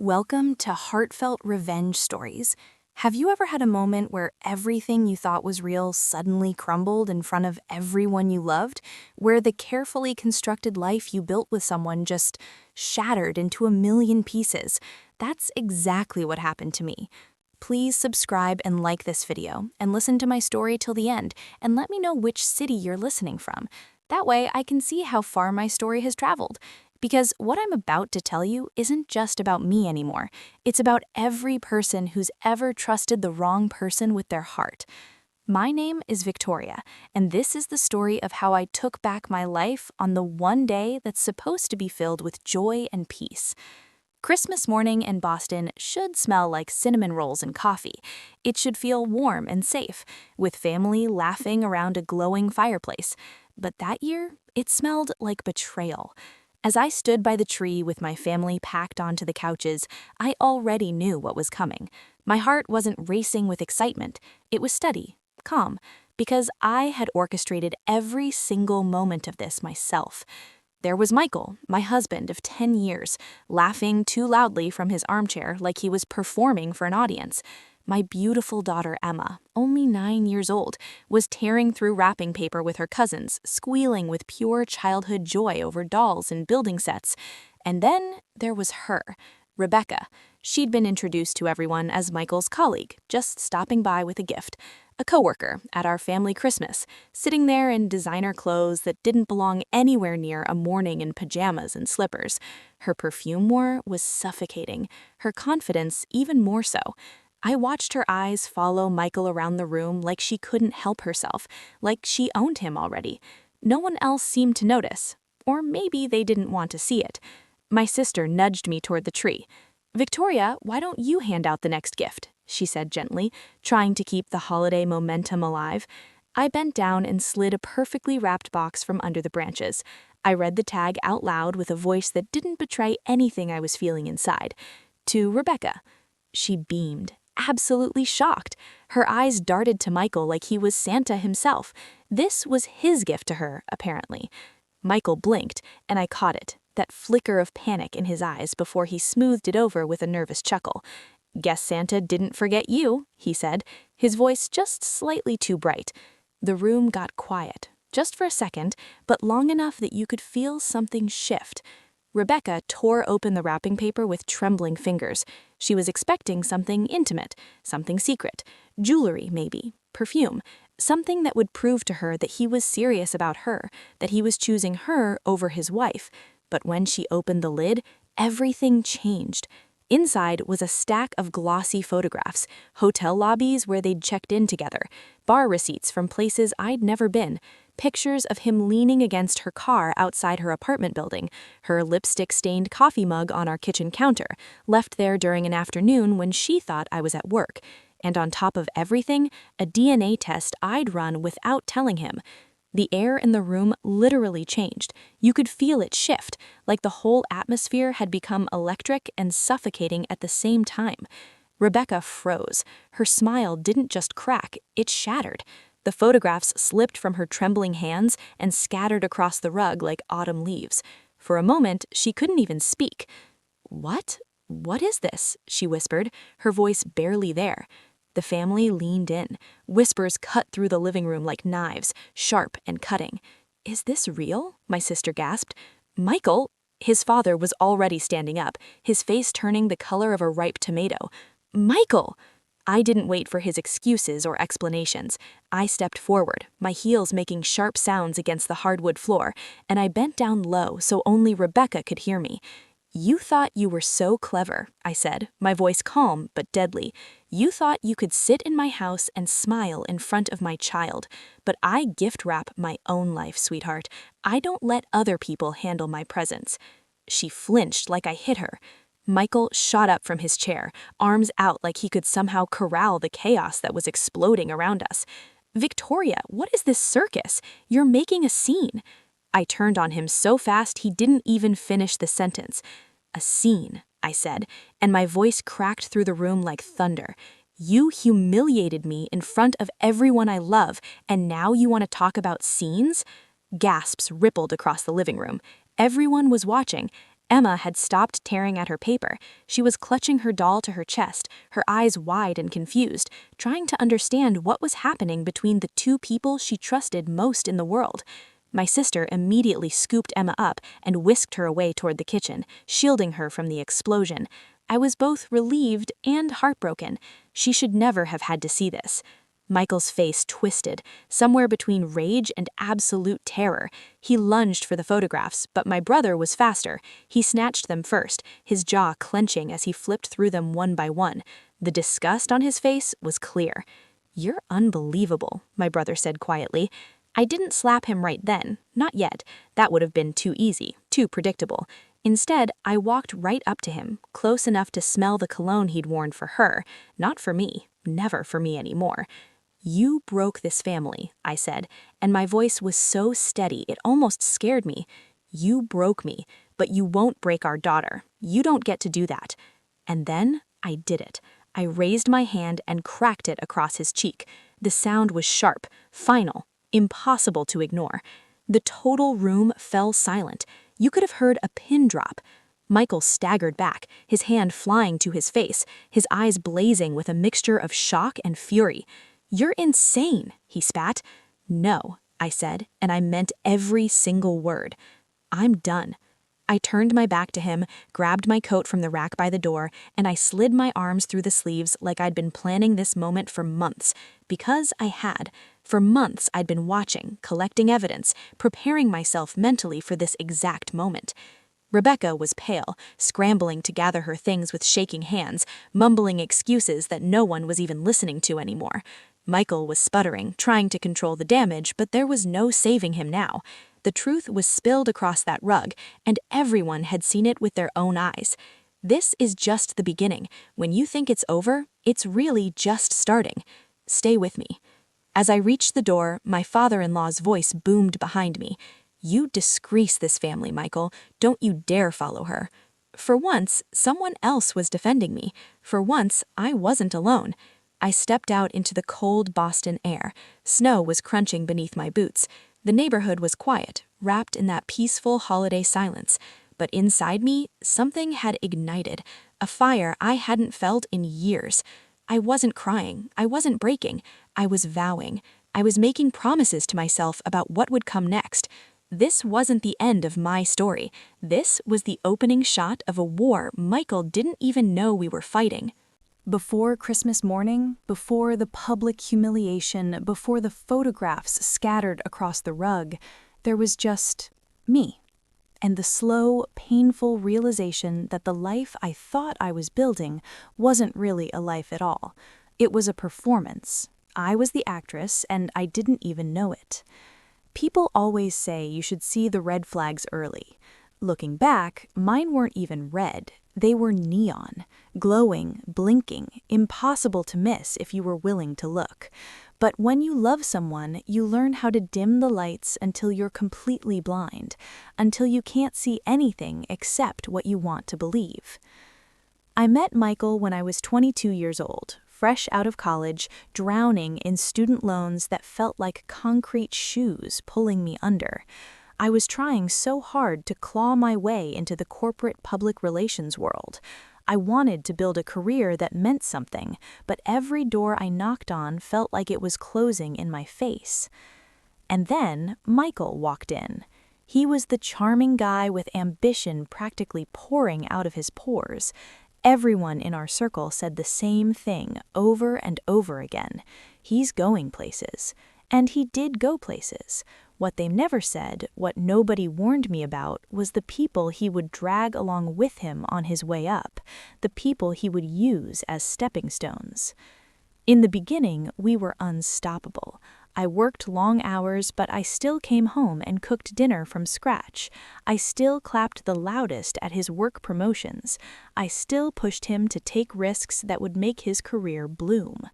Welcome to Heartfelt Revenge Stories. Have you ever had a moment where everything you thought was real suddenly crumbled in front of everyone you loved? Where the carefully constructed life you built with someone just shattered into a million pieces? That's exactly what happened to me. Please subscribe and like this video, and listen to my story till the end, and let me know which city you're listening from. That way I can see how far my story has traveled. Because what I'm about to tell you isn't just about me anymore. It's about every person who's ever trusted the wrong person with their heart. My name is Victoria, and this is the story of how I took back my life on the one day that's supposed to be filled with joy and peace. Christmas morning in Boston should smell like cinnamon rolls and coffee. It should feel warm and safe, with family laughing around a glowing fireplace. But that year, it smelled like betrayal. As I stood by the tree with my family packed onto the couches, I already knew what was coming. My heart wasn't racing with excitement. It was steady, calm, because I had orchestrated every single moment of this myself. There was Michael, my husband of 10 years, laughing too loudly from his armchair like he was performing for an audience. My beautiful daughter Emma, only 9 years old, was tearing through wrapping paper with her cousins, squealing with pure childhood joy over dolls and building sets. And then there was her, Rebecca. She'd been introduced to everyone as Michael's colleague, just stopping by with a gift. A coworker at our family Christmas, sitting there in designer clothes that didn't belong anywhere near a morning in pajamas and slippers. Her perfume war was suffocating, her confidence even more so. I watched her eyes follow Michael around the room like she couldn't help herself, like she owned him already. No one else seemed to notice, or maybe they didn't want to see it. My sister nudged me toward the tree. "Victoria, why don't you hand out the next gift?" she said gently, trying to keep the holiday momentum alive. I bent down and slid a perfectly wrapped box from under the branches. I read the tag out loud with a voice that didn't betray anything I was feeling inside. "To Rebecca." She beamed, absolutely shocked. Her eyes darted to Michael like he was Santa himself. This was his gift to her, apparently. Michael blinked, and I caught it, that flicker of panic in his eyes before he smoothed it over with a nervous chuckle. "Guess Santa didn't forget you," he said, his voice just slightly too bright. The room got quiet, just for a second, but long enough that you could feel something shift. Rebecca tore open the wrapping paper with trembling fingers. She was expecting something intimate, something secret, jewelry maybe, perfume, something that would prove to her that he was serious about her, that he was choosing her over his wife. But when she opened the lid, everything changed. Inside was a stack of glossy photographs, hotel lobbies where they'd checked in together, bar receipts from places I'd never been, pictures of him leaning against her car outside her apartment building, her lipstick-stained coffee mug on our kitchen counter, left there during an afternoon when she thought I was at work. And on top of everything, a DNA test I'd run without telling him. The air in the room literally changed. You could feel it shift, like the whole atmosphere had become electric and suffocating at the same time. Rebecca froze. Her smile didn't just crack, it shattered. The photographs slipped from her trembling hands and scattered across the rug like autumn leaves. For a moment, she couldn't even speak. "What? What is this?" she whispered, her voice barely there. The family leaned in. Whispers cut through the living room like knives, sharp and cutting. "Is this real?" my sister gasped. "Michael!" His father was already standing up, his face turning the color of a ripe tomato. "Michael!" I didn't wait for his excuses or explanations. I stepped forward, my heels making sharp sounds against the hardwood floor, and I bent down low so only Rebecca could hear me. "You thought you were so clever," I said, my voice calm but deadly. "You thought you could sit in my house and smile in front of my child. But I gift wrap my own life, sweetheart. I don't let other people handle my presents." She flinched like I hit her. Michael shot up from his chair, arms out like he could somehow corral the chaos that was exploding around us. "Victoria, what is this circus? You're making a scene." I turned on him so fast he didn't even finish the sentence. "A scene," I said, and my voice cracked through the room like thunder. "You humiliated me in front of everyone I love, and now you want to talk about scenes?" Gasps rippled across the living room. Everyone was watching, Emma had stopped tearing at her paper. She was clutching her doll to her chest, her eyes wide and confused, trying to understand what was happening between the two people she trusted most in the world. My sister immediately scooped Emma up and whisked her away toward the kitchen, shielding her from the explosion. I was both relieved and heartbroken. She should never have had to see this. Michael's face twisted, somewhere between rage and absolute terror. He lunged for the photographs, but my brother was faster. He snatched them first, his jaw clenching as he flipped through them one by one. The disgust on his face was clear. "You're unbelievable," my brother said quietly. I didn't slap him right then, not yet. That would have been too easy, too predictable. Instead, I walked right up to him, close enough to smell the cologne he'd worn for her, not for me, never for me anymore. "You broke this family," I said, and my voice was so steady it almost scared me. "You broke me, but you won't break our daughter. You don't get to do that." And then I did it. I raised my hand and cracked it across his cheek. The sound was sharp, final, impossible to ignore. The total room fell silent. You could have heard a pin drop. Michael staggered back, his hand flying to his face, his eyes blazing with a mixture of shock and fury. "You're insane," he spat. "No," I said, and I meant every single word. "I'm done." I turned my back to him, grabbed my coat from the rack by the door, and I slid my arms through the sleeves like I'd been planning this moment for months. Because I had. For months I'd been watching, collecting evidence, preparing myself mentally for this exact moment. Rebecca was pale, scrambling to gather her things with shaking hands, mumbling excuses that no one was even listening to anymore. Michael was sputtering, trying to control the damage, but there was no saving him now. The truth was spilled across that rug, and everyone had seen it with their own eyes. This is just the beginning. When you think it's over, it's really just starting. Stay with me. As I reached the door, my father-in-law's voice boomed behind me. "You disgrace this family, Michael. Don't you dare follow her." For once, someone else was defending me. For once, I wasn't alone. I stepped out into the cold Boston air. Snow was crunching beneath my boots. The neighborhood was quiet, wrapped in that peaceful holiday silence. But inside me, something had ignited, a fire I hadn't felt in years. I wasn't crying. I wasn't breaking. I was vowing. I was making promises to myself about what would come next. This wasn't the end of my story. This was the opening shot of a war Michael didn't even know we were fighting. Before Christmas morning, before the public humiliation, before the photographs scattered across the rug, there was just me. And the slow, painful realization that the life I thought I was building wasn't really a life at all. It was a performance. I was the actress, and I didn't even know it. People always say you should see the red flags early. Looking back, mine weren't even red. They were neon, glowing, blinking, impossible to miss if you were willing to look. But when you love someone, you learn how to dim the lights until you're completely blind, until you can't see anything except what you want to believe. I met Michael when I was 22 years old, fresh out of college, drowning in student loans that felt like concrete shoes pulling me under. I was trying so hard to claw my way into the corporate public relations world. I wanted to build a career that meant something, but every door I knocked on felt like it was closing in my face. And then Michael walked in. He was the charming guy with ambition practically pouring out of his pores. Everyone in our circle said the same thing over and over again. He's going places. And he did go places. What they never said, what nobody warned me about, was the people he would drag along with him on his way up, the people he would use as stepping stones. In the beginning, we were unstoppable. I worked long hours, but I still came home and cooked dinner from scratch. I still clapped the loudest at his work promotions. I still pushed him to take risks that would make his career bloom.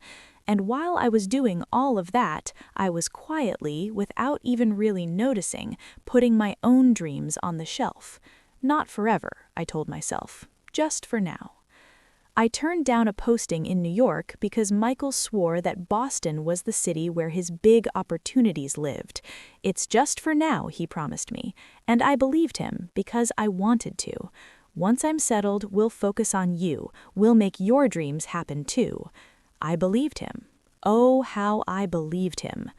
And while I was doing all of that, I was quietly, without even really noticing, putting my own dreams on the shelf. Not forever, I told myself, just for now. I turned down a posting in New York because Michael swore that Boston was the city where his big opportunities lived. It's just for now, he promised me, and I believed him because I wanted to. Once I'm settled, we'll focus on you. We'll make your dreams happen too. I believed him. Oh, how I believed him.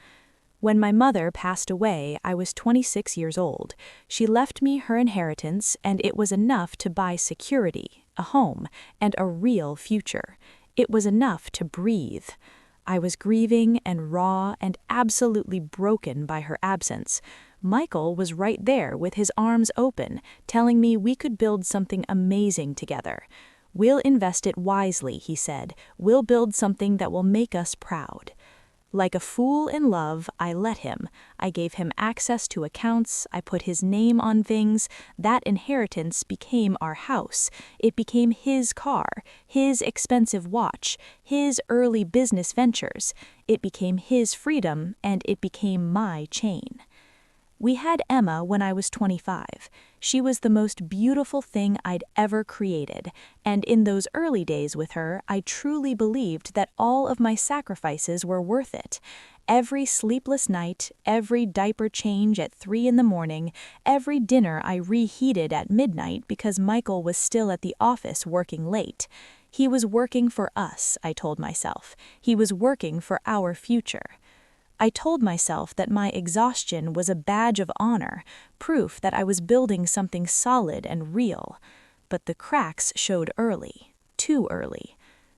When my mother passed away, I was 26 years old. She left me her inheritance, and it was enough to buy security, a home, and a real future. It was enough to breathe. I was grieving and raw and absolutely broken by her absence. Michael was right there with his arms open, telling me we could build something amazing together. We'll invest it wisely, he said. We'll build something that will make us proud. Like a fool in love, I let him. I gave him access to accounts, I put his name on things. That inheritance became our house. It became his car, his expensive watch, his early business ventures. It became his freedom, and it became my chain. We had Emma when I was 25. She was the most beautiful thing I'd ever created, and in those early days with her, I truly believed that all of my sacrifices were worth it. Every sleepless night, every diaper change at 3 in the morning, every dinner I reheated at midnight because Michael was still at the office working late. He was working for us, I told myself. He was working for our future. I told myself that my exhaustion was a badge of honor, proof that I was building something solid and real. But the cracks showed early, too early.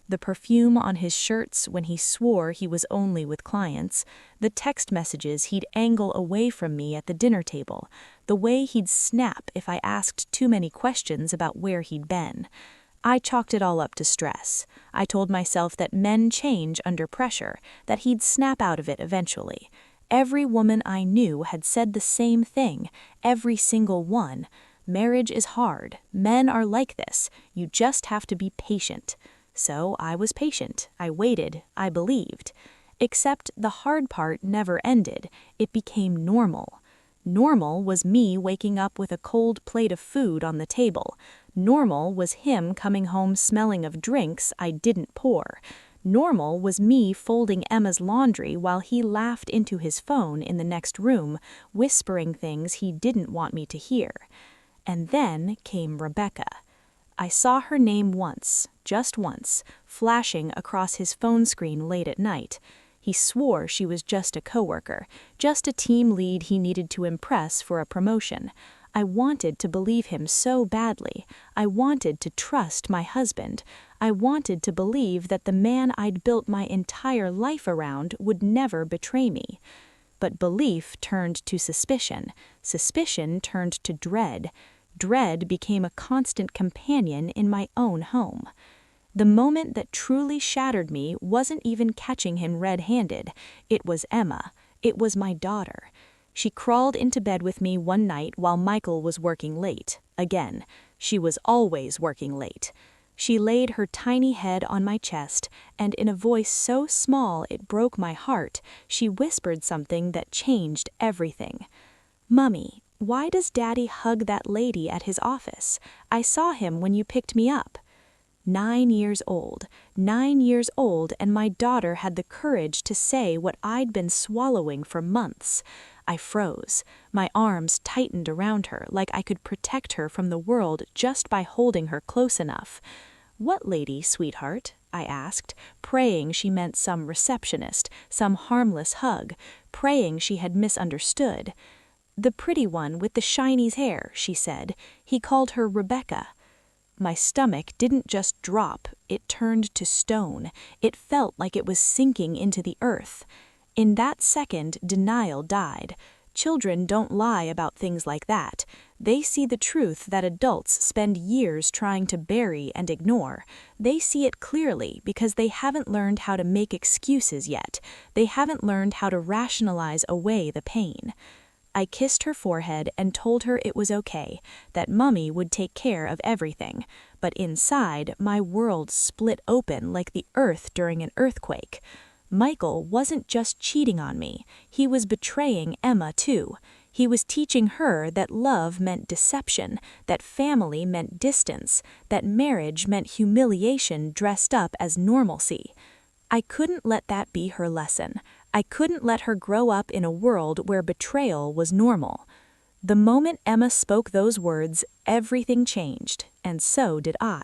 The perfume on his shirts when he swore he was only with clients, the text messages he'd angle away from me at the dinner table, the way he'd snap if I asked too many questions about where he'd been. I chalked it all up to stress. I told myself that men change under pressure, that he'd snap out of it eventually. Every woman I knew had said the same thing, every single one. Marriage is hard. Men are like this. You just have to be patient. So I was patient. I waited. I believed. Except the hard part never ended. It became normal. Normal was me waking up with a cold plate of food on the table. Normal was him coming home smelling of drinks I didn't pour. Normal was me folding Emma's laundry while he laughed into his phone in the next room, whispering things he didn't want me to hear. And then came Rebecca. I saw her name once, just once, flashing across his phone screen late at night. He swore she was just a coworker, just a team lead he needed to impress for a promotion. I wanted to believe him so badly. I wanted to trust my husband. I wanted to believe that the man I'd built my entire life around would never betray me. But belief turned to suspicion. Suspicion turned to dread. Dread became a constant companion in my own home. The moment that truly shattered me wasn't even catching him red-handed. It was Emma. It was my daughter. She crawled into bed with me one night while Michael was working late. Again, she was always working late. She laid her tiny head on my chest, and in a voice so small it broke my heart, she whispered something that changed everything. "Mummy, why does Daddy hug that lady at his office? I saw him when you picked me up." 9 years old, and my daughter had the courage to say what I'd been swallowing for months. I froze. My arms tightened around her like I could protect her from the world just by holding her close enough. "What lady, sweetheart?" I asked, praying she meant some receptionist, some harmless hug, praying she had misunderstood. "The pretty one with the shiny hair," she said. "He called her Rebecca." My stomach didn't just drop, it turned to stone. It felt like it was sinking into the earth. In that second, denial died. Children don't lie about things like that. They see the truth that adults spend years trying to bury and ignore. They see it clearly because they haven't learned how to make excuses yet. They haven't learned how to rationalize away the pain. I kissed her forehead and told her it was okay, that Mummy would take care of everything. But inside, my world split open like the earth during an earthquake. Michael wasn't just cheating on me, he was betraying Emma too. He was teaching her that love meant deception, that family meant distance, that marriage meant humiliation dressed up as normalcy. I couldn't let that be her lesson. I couldn't let her grow up in a world where betrayal was normal. The moment Emma spoke those words, everything changed, and so did I.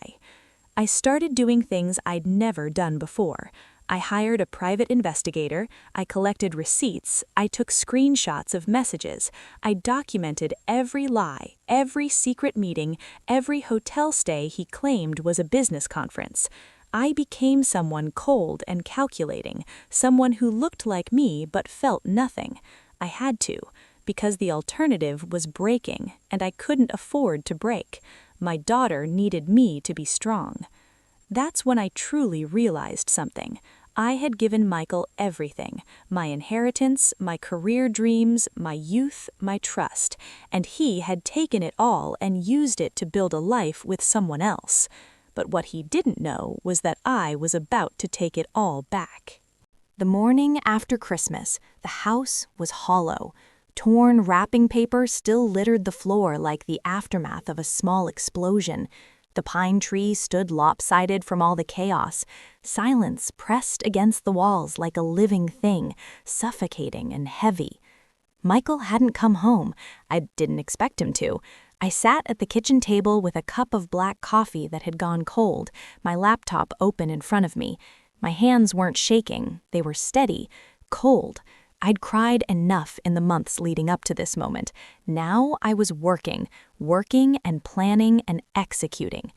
I started doing things I'd never done before. I hired a private investigator, I collected receipts, I took screenshots of messages, I documented every lie, every secret meeting, every hotel stay he claimed was a business conference. I became someone cold and calculating, someone who looked like me but felt nothing. I had to, because the alternative was breaking, and I couldn't afford to break. My daughter needed me to be strong. That's when I truly realized something. I had given Michael everything, my inheritance, my career dreams, my youth, my trust, and he had taken it all and used it to build a life with someone else. But what he didn't know was that I was about to take it all back. The morning after Christmas, the house was hollow. Torn wrapping paper still littered the floor like the aftermath of a small explosion. The pine tree stood lopsided from all the chaos. Silence pressed against the walls like a living thing, suffocating and heavy. Michael hadn't come home. I didn't expect him to. I sat at the kitchen table with a cup of black coffee that had gone cold, my laptop open in front of me. My hands weren't shaking. They were steady, cold. I'd cried enough in the months leading up to this moment. Now I was working and planning and executing.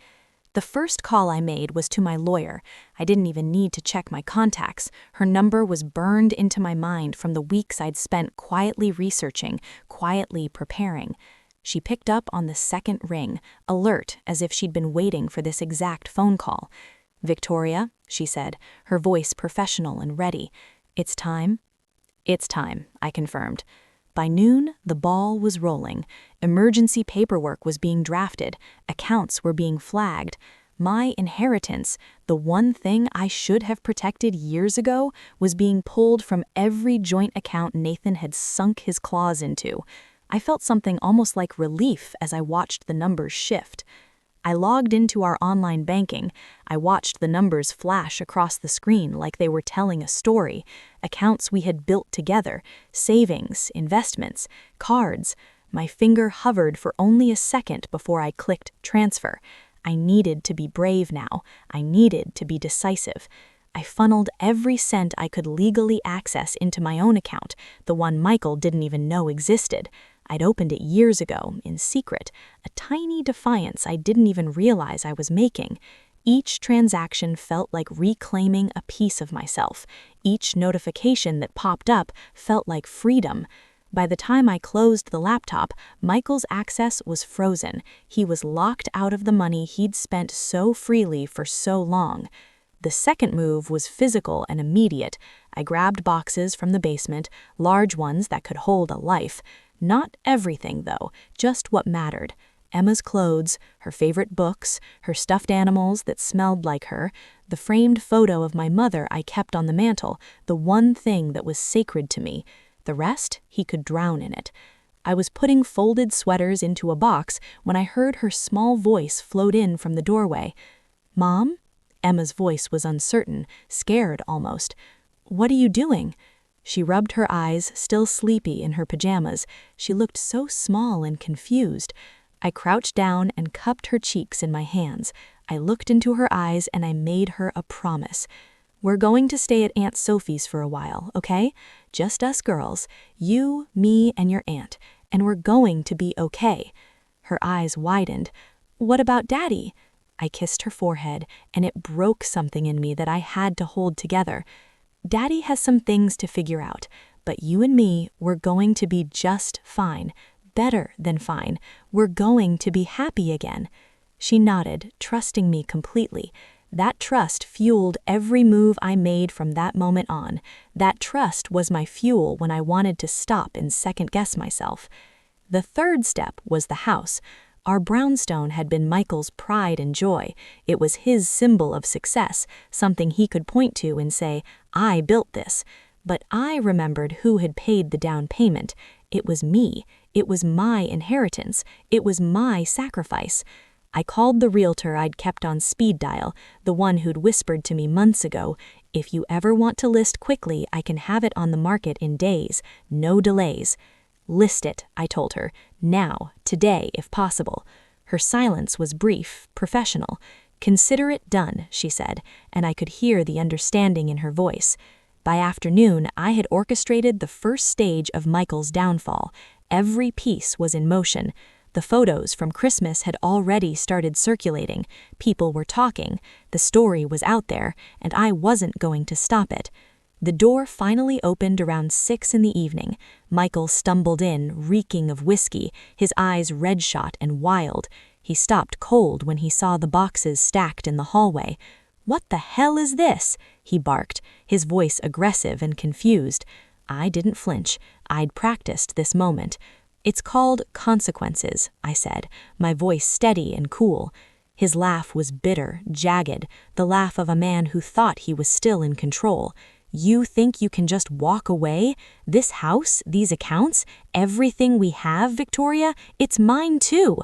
The first call I made was to my lawyer. I didn't even need to check my contacts. Her number was burned into my mind from the weeks I'd spent quietly researching, quietly preparing. She picked up on the second ring, alert as if she'd been waiting for this exact phone call. "Victoria," she said, her voice professional and ready. "It's time?" "It's time," I confirmed. By noon, the ball was rolling. Emergency paperwork was being drafted. Accounts were being flagged. My inheritance, the one thing I should have protected years ago, was being pulled from every joint account Nathan had sunk his claws into. I felt something almost like relief as I watched the numbers shift. I logged into our online banking. I watched the numbers flash across the screen like they were telling a story. Accounts we had built together, savings, investments, cards. My finger hovered for only a second before I clicked transfer. I needed to be brave now. I needed to be decisive. I funneled every cent I could legally access into my own account, the one Michael didn't even know existed. I'd opened it years ago, in secret, a tiny defiance I didn't even realize I was making. Each transaction felt like reclaiming a piece of myself. Each notification that popped up felt like freedom. By the time I closed the laptop, Michael's access was frozen. He was locked out of the money he'd spent so freely for so long. The second move was physical and immediate. I grabbed boxes from the basement, large ones that could hold a life. Not everything, though, just what mattered. Emma's clothes, her favorite books, her stuffed animals that smelled like her, the framed photo of my mother I kept on the mantel, the one thing that was sacred to me. The rest, he could drown in it. I was putting folded sweaters into a box when I heard her small voice float in from the doorway. "Mom?" Emma's voice was uncertain, scared almost. "What are you doing?" She rubbed her eyes, still sleepy in her pajamas. She looked so small and confused. I crouched down and cupped her cheeks in my hands. I looked into her eyes and I made her a promise. "We're going to stay at Aunt Sophie's for a while, okay? Just us girls, you, me, and your aunt, and we're going to be okay." Her eyes widened. "What about Daddy?" I kissed her forehead, and it broke something in me that I had to hold together. "Daddy has some things to figure out, but you and me, we're going to be just fine. Better than fine. We're going to be happy again." She nodded, trusting me completely. That trust fueled every move I made from that moment on. That trust was my fuel when I wanted to stop and second-guess myself. The third step was the house. Our brownstone had been Michael's pride and joy. It was his symbol of success, something he could point to and say, "I built this." But I remembered who had paid the down payment. It was me. It was my inheritance. It was my sacrifice. I called the realtor I'd kept on speed dial, the one who'd whispered to me months ago, "If you ever want to list quickly, I can have it on the market in days. No delays." "List it," I told her. "Now, today, if possible." Her silence was brief, professional. "Consider it done," she said, and I could hear the understanding in her voice. By afternoon, I had orchestrated the first stage of Michael's downfall. Every piece was in motion. The photos from Christmas had already started circulating. People were talking. The story was out there, and I wasn't going to stop it. The door finally opened around 6 in the evening. Michael stumbled in, reeking of whiskey, his eyes red-shot and wild. He stopped cold when he saw the boxes stacked in the hallway. "What the hell is this?" he barked, his voice aggressive and confused. I didn't flinch. I'd practiced this moment. "It's called consequences," I said, my voice steady and cool. His laugh was bitter, jagged, the laugh of a man who thought he was still in control. "You think you can just walk away? This house, these accounts, everything we have, Victoria, it's mine too."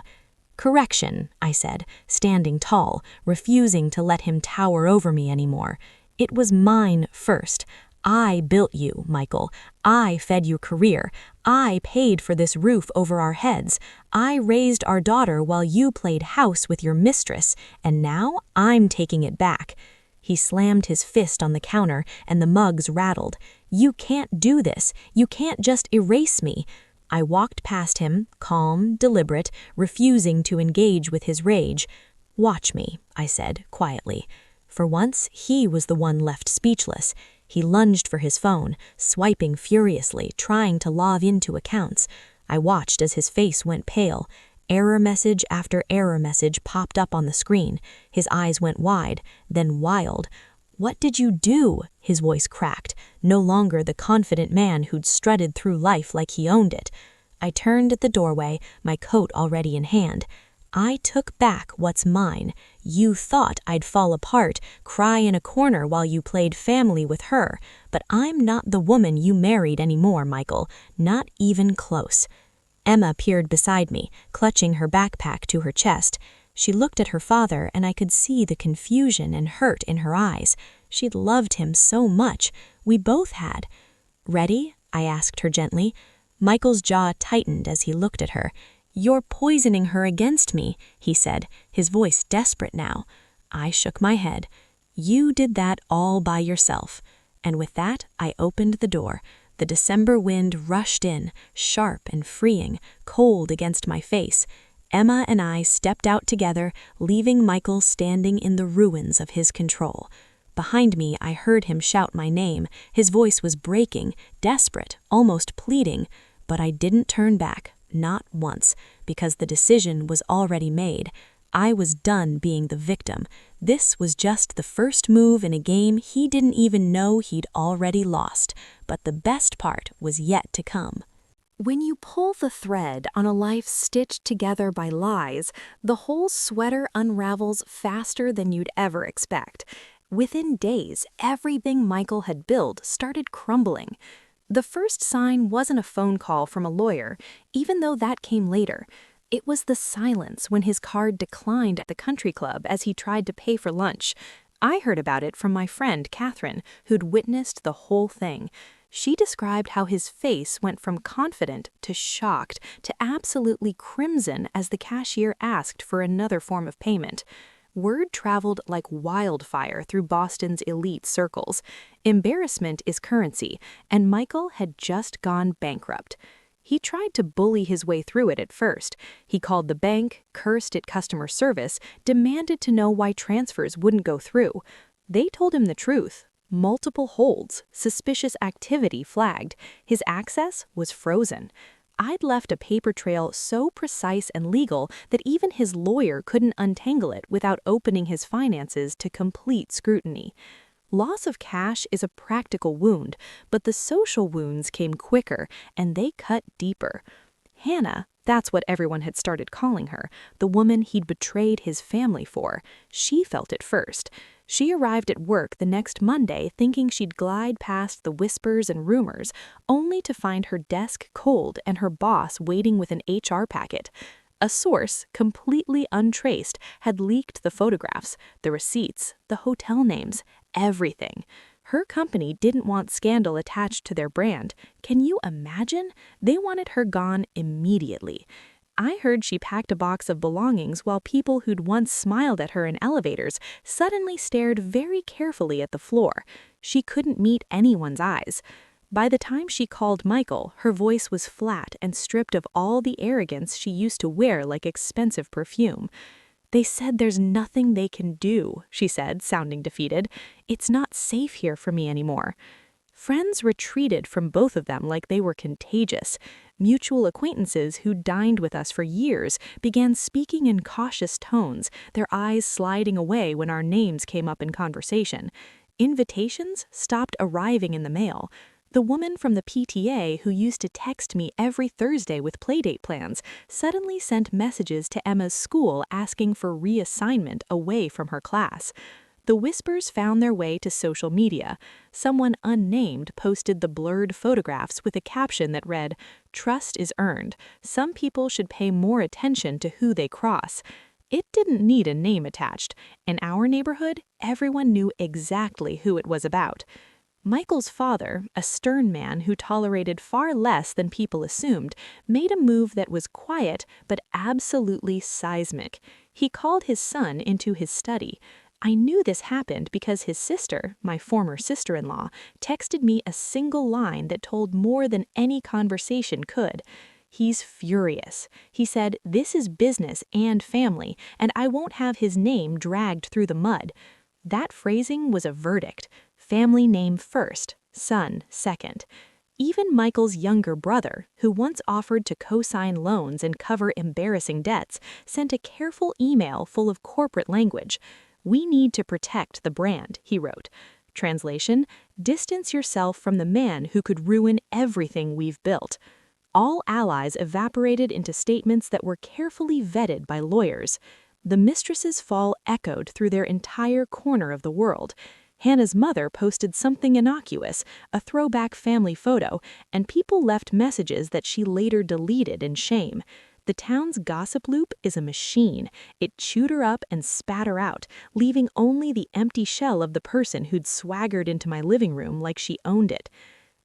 "Correction," I said, standing tall, refusing to let him tower over me anymore. "It was mine first. I built you, Michael. I fed your career. I paid for this roof over our heads. I raised our daughter while you played house with your mistress, and now I'm taking it back." He slammed his fist on the counter, and the mugs rattled. "You can't do this. You can't just erase me." I walked past him, calm, deliberate, refusing to engage with his rage. "Watch me," I said, quietly. For once, he was the one left speechless. He lunged for his phone, swiping furiously, trying to log into accounts. I watched as his face went pale. Error message after error message popped up on the screen. His eyes went wide, then wild. "What did you do?" His voice cracked, no longer the confident man who'd strutted through life like he owned it. I turned at the doorway, my coat already in hand. "I took back what's mine. You thought I'd fall apart, cry in a corner while you played family with her, but I'm not the woman you married anymore, Michael, not even close." Emma peered beside me, clutching her backpack to her chest. She looked at her father, and I could see the confusion and hurt in her eyes. She'd loved him so much. We both had. "Ready?" I asked her gently. Michael's jaw tightened as he looked at her. "You're poisoning her against me," he said, his voice desperate now. I shook my head. "You did that all by yourself." And with that, I opened the door. The December wind rushed in, sharp and freeing, cold against my face. Emma and I stepped out together, leaving Michael standing in the ruins of his control. Behind me, I heard him shout my name. His voice was breaking, desperate, almost pleading. But I didn't turn back. Not once, because the decision was already made. I was done being the victim. This was just the first move in a game he didn't even know he'd already lost. But the best part was yet to come. When you pull the thread on a life stitched together by lies, the whole sweater unravels faster than you'd ever expect. Within days, everything Michael had built started crumbling. The first sign wasn't a phone call from a lawyer, even though that came later. It was the silence when his card declined at the country club as he tried to pay for lunch. I heard about it from my friend Catherine, who'd witnessed the whole thing. She described how his face went from confident to shocked to absolutely crimson as the cashier asked for another form of payment. Word traveled like wildfire through Boston's elite circles. Embarrassment is currency, and Michael had just gone bankrupt. He tried to bully his way through it at first. He called the bank, cursed at customer service, demanded to know why transfers wouldn't go through. They told him the truth. Multiple holds, suspicious activity flagged. His access was frozen. I'd left a paper trail so precise and legal that even his lawyer couldn't untangle it without opening his finances to complete scrutiny. Loss of cash is a practical wound, but the social wounds came quicker, and they cut deeper. Hannah, That's what everyone had started calling her, the woman he'd betrayed his family for. She felt it first. She arrived at work the next Monday thinking she'd glide past the whispers and rumors, only to find her desk cold and her boss waiting with an HR packet. A source, completely untraced, had leaked the photographs, the receipts, the hotel names, everything. Her company didn't want scandal attached to their brand. Can you imagine? They wanted her gone immediately. I heard she packed a box of belongings while people who'd once smiled at her in elevators suddenly stared very carefully at the floor. She couldn't meet anyone's eyes. By the time she called Michael, her voice was flat and stripped of all the arrogance she used to wear like expensive perfume. "They said there's nothing they can do," she said, sounding defeated. "It's not safe here for me anymore." Friends retreated from both of them like they were contagious. Mutual acquaintances who dined with us for years began speaking in cautious tones, their eyes sliding away when our names came up in conversation. Invitations stopped arriving in the mail. The woman from the PTA who used to text me every Thursday with playdate plans suddenly sent messages to Emma's school asking for reassignment away from her class. The whispers found their way to social media. Someone unnamed posted the blurred photographs with a caption that read, "Trust is earned. Some people should pay more attention to who they cross." It didn't need a name attached. In our neighborhood, everyone knew exactly who it was about. Michael's father, a stern man who tolerated far less than people assumed, made a move that was quiet but absolutely seismic. He called his son into his study. I knew this happened because his sister, my former sister-in-law, texted me a single line that told more than any conversation could. He's furious. He said, "This is business and family, and I won't have his name dragged through the mud." That phrasing was a verdict. Family name first, son second. Even Michael's younger brother, who once offered to co-sign loans and cover embarrassing debts, sent a careful email full of corporate language. "We need to protect the brand," he wrote. Translation: distance yourself from the man who could ruin everything we've built. All allies evaporated into statements that were carefully vetted by lawyers. The Mistress's fall echoed through their entire corner of the world. Hannah's mother posted something innocuous, a throwback family photo, and people left messages that she later deleted in shame. The town's gossip loop is a machine. It chewed her up and spat her out, leaving only the empty shell of the person who'd swaggered into my living room like she owned it.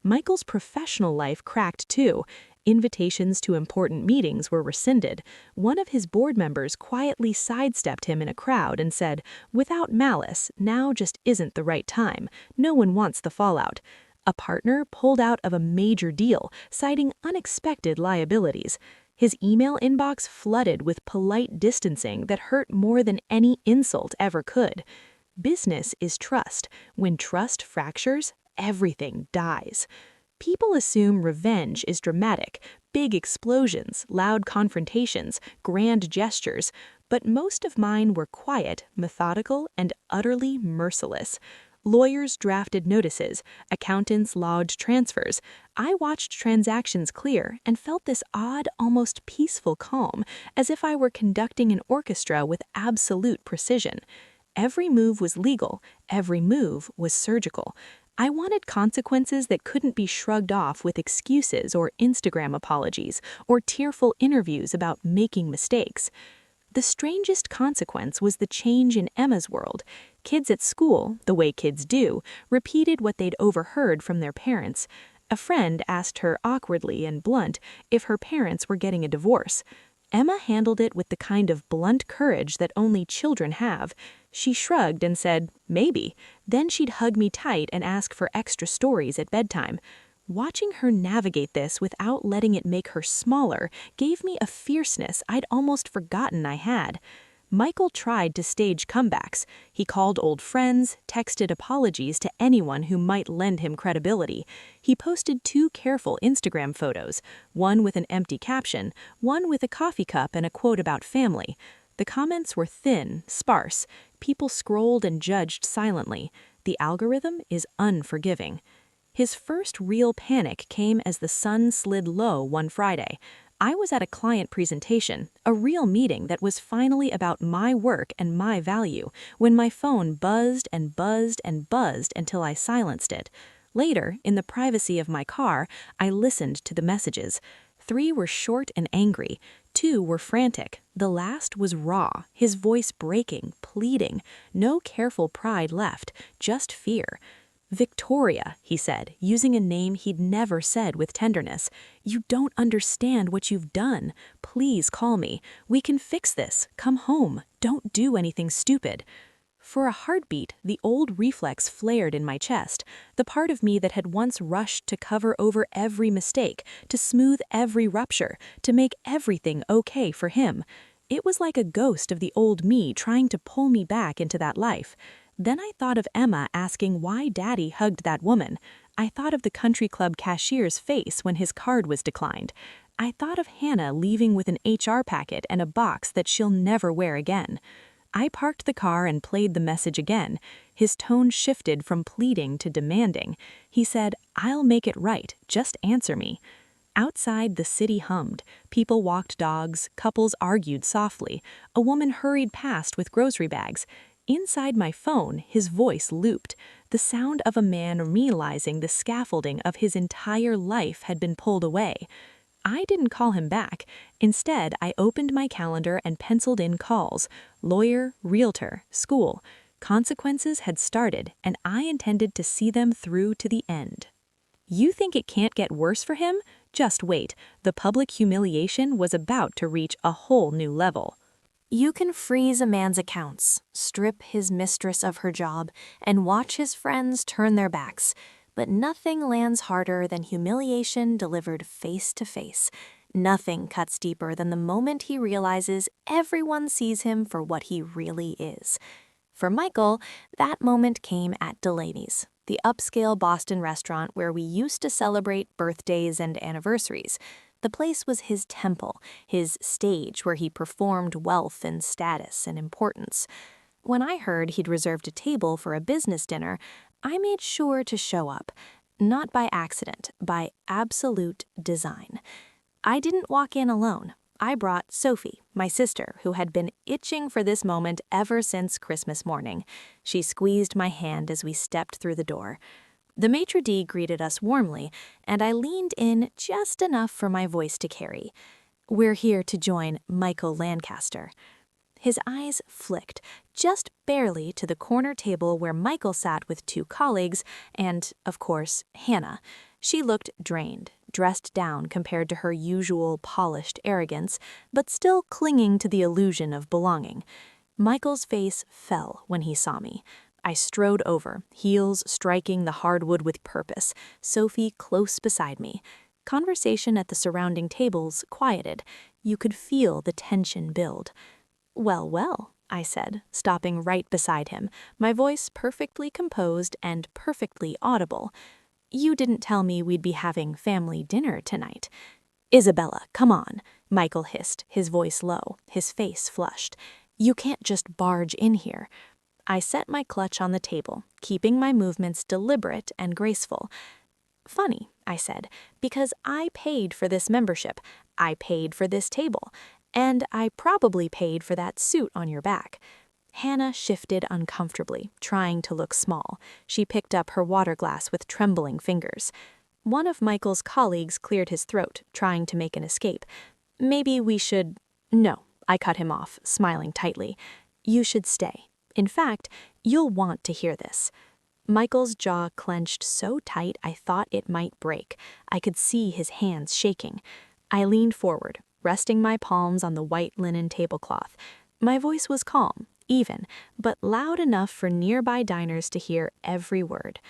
Michael's professional life cracked too. Invitations to important meetings were rescinded. One of his board members quietly sidestepped him in a crowd and said, "Without malice, now just isn't the right time. No one wants the fallout." A partner pulled out of a major deal, citing unexpected liabilities. His email inbox flooded with polite distancing that hurt more than any insult ever could. Business is trust. When trust fractures, everything dies. People assume revenge is dramatic, big explosions, loud confrontations, grand gestures, but most of mine were quiet, methodical, and utterly merciless. Lawyers drafted notices, accountants logged transfers. I watched transactions clear and felt this odd, almost peaceful calm, as if I were conducting an orchestra with absolute precision. Every move was legal, every move was surgical. I wanted consequences that couldn't be shrugged off with excuses or Instagram apologies or tearful interviews about making mistakes. The strangest consequence was the change in Emma's world. Kids at school, the way kids do, repeated what they'd overheard from their parents. A friend asked her awkwardly and blunt if her parents were getting a divorce. Emma handled it with the kind of blunt courage that only children have. She shrugged and said, "Maybe." Then she'd hug me tight and ask for extra stories at bedtime. Watching her navigate this without letting it make her smaller gave me a fierceness I'd almost forgotten I had. Michael tried to stage comebacks. He called old friends, texted apologies to anyone who might lend him credibility. He posted 2 careful Instagram photos, one with an empty caption, one with a coffee cup and a quote about family. The comments were thin, sparse. People scrolled and judged silently. The algorithm is unforgiving. His first real panic came as the sun slid low one Friday. I was at a client presentation, a real meeting that was finally about my work and my value, when my phone buzzed and buzzed and buzzed until I silenced it. Later, in the privacy of my car, I listened to the messages. 3 were short and angry. 2 were frantic. The last was raw, his voice breaking, pleading. No careful pride left, just fear. "Victoria," he said, using a name he'd never said with tenderness. "You don't understand what you've done. Please call me. We can fix this. Come home. Don't do anything stupid." For a heartbeat, the old reflex flared in my chest, the part of me that had once rushed to cover over every mistake, to smooth every rupture, to make everything okay for him. It was like a ghost of the old me trying to pull me back into that life. Then I thought of Emma asking why Daddy hugged that woman. I thought of the country club cashier's face when his card was declined. I thought of Hannah leaving with an HR packet and a box that she'll never wear again. I parked the car and played the message again. His tone shifted from pleading to demanding. He said, "I'll make it right, just answer me." Outside, the city hummed. People walked dogs, couples argued softly. A woman hurried past with grocery bags. Inside my phone, his voice looped, the sound of a man realizing the scaffolding of his entire life had been pulled away. I didn't call him back. Instead, I opened my calendar and penciled in calls: lawyer, realtor, school. Consequences had started, and I intended to see them through to the end. You think it can't get worse for him? Just wait. The public humiliation was about to reach a whole new level. You can freeze a man's accounts, strip his mistress of her job, and watch his friends turn their backs. But nothing lands harder than humiliation delivered face to face. Nothing cuts deeper than the moment he realizes everyone sees him for what he really is. For Michael, that moment came at Delaney's, the upscale Boston restaurant where we used to celebrate birthdays and anniversaries. The place was his temple, his stage where he performed wealth and status and importance. When I heard he'd reserved a table for a business dinner, I made sure to show up, not by accident, by absolute design. I didn't walk in alone. I brought Sophie, my sister, who had been itching for this moment ever since Christmas morning. She squeezed my hand as we stepped through the door. The maitre d' greeted us warmly, and I leaned in just enough for my voice to carry. "We're here to join Michael Lancaster." His eyes flicked, just barely, to the corner table where Michael sat with 2 colleagues and, of course, Hannah. She looked drained, dressed down compared to her usual polished arrogance, but still clinging to the illusion of belonging. Michael's face fell when he saw me. I strode over, heels striking the hardwood with purpose, Sophie close beside me. Conversation at the surrounding tables quieted. You could feel the tension build. "Well, well," I said, stopping right beside him, my voice perfectly composed and perfectly audible. "You didn't tell me we'd be having family dinner tonight." "Isabella, come on," Michael hissed, his voice low, his face flushed. "You can't just barge in here." I set my clutch on the table, keeping my movements deliberate and graceful. "Funny," I said, "because I paid for this membership. I paid for this table. And I probably paid for that suit on your back." Hannah shifted uncomfortably, trying to look small. She picked up her water glass with trembling fingers. One of Michael's colleagues cleared his throat, trying to make an escape. "Maybe we should—" "No," I cut him off, smiling tightly. "You should stay. In fact, you'll want to hear this." Michael's jaw clenched so tight I thought it might break. I could see his hands shaking. I leaned forward, resting my palms on the white linen tablecloth. My voice was calm, even, but loud enough for nearby diners to hear every word.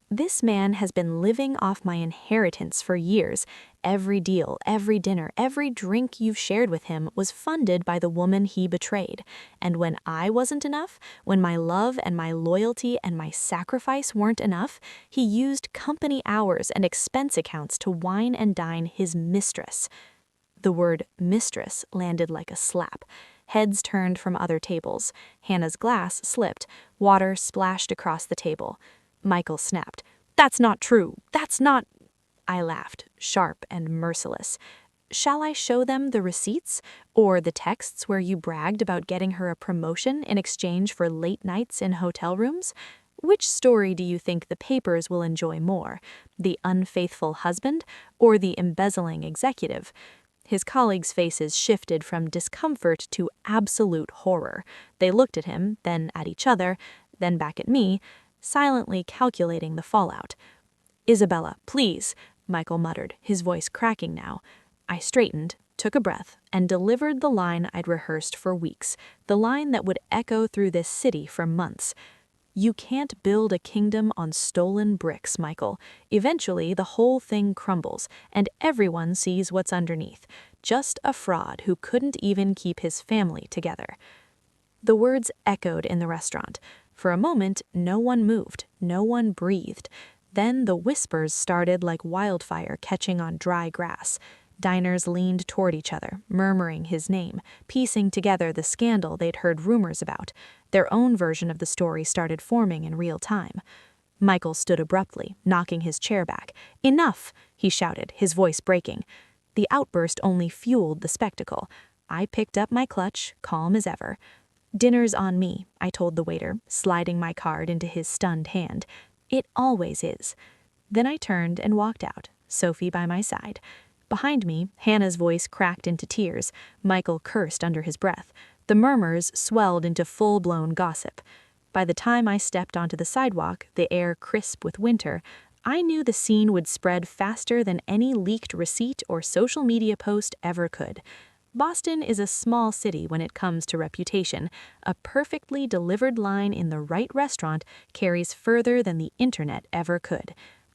"This man has been living off my inheritance for years. Every deal, every dinner, every drink you've shared with him was funded by the woman he betrayed. And when I wasn't enough, when my love and my loyalty and my sacrifice weren't enough, he used company hours and expense accounts to wine and dine his mistress." The word mistress landed like a slap. Heads turned from other tables. Hannah's glass slipped. Water splashed across the table. Michael snapped. "That's not true. That's not—" I laughed, sharp and merciless. Shall I show them the receipts? Or the texts where you bragged about getting her a promotion in exchange for late nights in hotel rooms? Which story do you think the papers will enjoy more? The unfaithful husband or the embezzling executive? His colleagues' faces shifted from discomfort to absolute horror. They looked at him, then at each other, then back at me, silently calculating the fallout. "Isabella, please," Michael muttered, his voice cracking now. I straightened, took a breath, and delivered the line I'd rehearsed for weeks, the line that would echo through this city for months. "You can't build a kingdom on stolen bricks, Michael. Eventually, the whole thing crumbles, and everyone sees what's underneath. Just a fraud who couldn't even keep his family together." The words echoed in the restaurant. For a moment, no one moved, no one breathed. Then the whispers started like wildfire catching on dry grass. Diners leaned toward each other, murmuring his name, piecing together the scandal they'd heard rumors about. Their own version of the story started forming in real time. Michael stood abruptly, knocking his chair back. "Enough!" he shouted, his voice breaking. The outburst only fueled the spectacle. I picked up my clutch, calm as ever. "Dinner's on me," I told the waiter, sliding my card into his stunned hand. "It always is." Then I turned and walked out, Sophie by my side. Behind me, Hannah's voice cracked into tears. Michael cursed under his breath. The murmurs swelled into full-blown gossip. By the time I stepped onto the sidewalk, the air crisp with winter, I knew the scene would spread faster than any leaked receipt or social media post ever could. Boston is a small city when it comes to reputation. A perfectly delivered line in the right restaurant carries further than the internet ever could.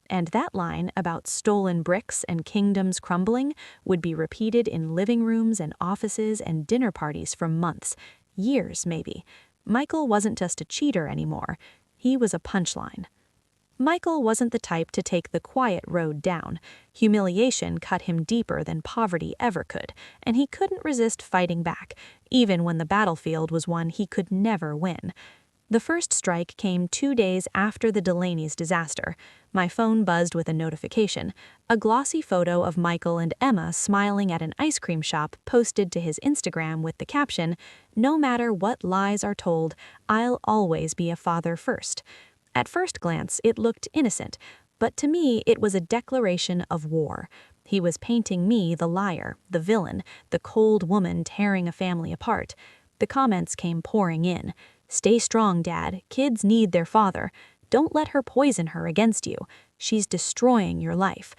And that line about stolen bricks and kingdoms crumbling would be repeated in living rooms and offices and dinner parties for months, years maybe. Michael wasn't just a cheater anymore. He was a punchline. Michael wasn't the type to take the quiet road down. Humiliation cut him deeper than poverty ever could, and he couldn't resist fighting back, even when the battlefield was one he could never win. The first strike came 2 days after the Delaney's disaster. My phone buzzed with a notification. A glossy photo of Michael and Emma smiling at an ice cream shop posted to his Instagram with the caption, "No matter what lies are told, I'll always be a father first." At first glance, it looked innocent, but to me it was a declaration of war. He was painting me the liar, the villain, the cold woman tearing a family apart. The comments came pouring in. "Stay strong, Dad. Kids need their father. Don't let her poison her against you. She's destroying your life."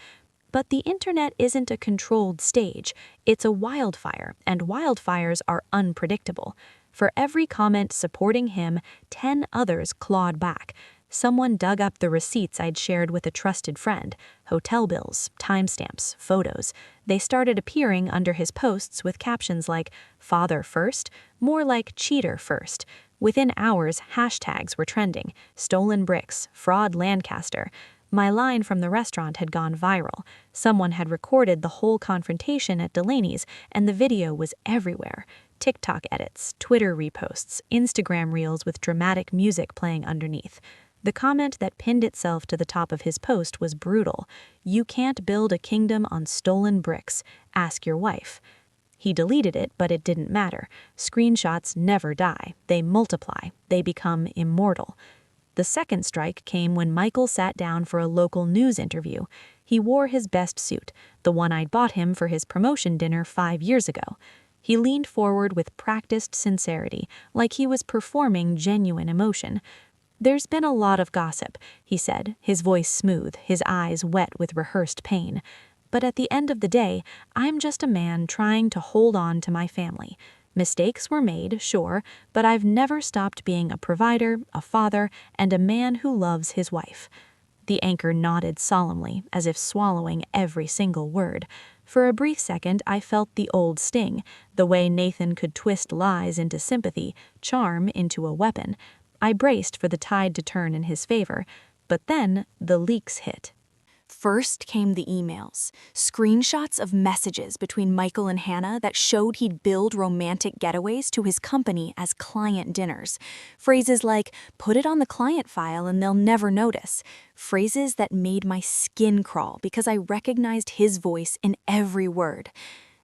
But the internet isn't a controlled stage. It's a wildfire, and wildfires are unpredictable. For every comment supporting him, 10 others clawed back. Someone dug up the receipts I'd shared with a trusted friend. Hotel bills, timestamps, photos. They started appearing under his posts with captions like, "Father first," more like "Cheater first." Within hours, hashtags were trending. Stolen bricks, fraud Lancaster. My line from the restaurant had gone viral. Someone had recorded the whole confrontation at Delaney's, and the video was everywhere. TikTok edits, Twitter reposts, Instagram reels with dramatic music playing underneath. The comment that pinned itself to the top of his post was brutal. "You can't build a kingdom on stolen bricks. Ask your wife." He deleted it, but it didn't matter. Screenshots never die. They multiply. They become immortal. The second strike came when Michael sat down for a local news interview. He wore his best suit, the one I'd bought him for his promotion dinner 5 years ago. He leaned forward with practiced sincerity, like he was performing genuine emotion. "There's been a lot of gossip," he said, his voice smooth, his eyes wet with rehearsed pain. "But at the end of the day, I'm just a man trying to hold on to my family. Mistakes were made, sure, but I've never stopped being a provider, a father, and a man who loves his wife." The anchor nodded solemnly, as if swallowing every single word. For a brief second, I felt the old sting, the way Nathan could twist lies into sympathy, charm into a weapon. I braced for the tide to turn in his favor, but then the leaks hit. First came the emails, screenshots of messages between Michael and Hannah that showed he'd billed romantic getaways to his company as client dinners. Phrases like, "Put it on the client file and they'll never notice." Phrases that made my skin crawl because I recognized his voice in every word.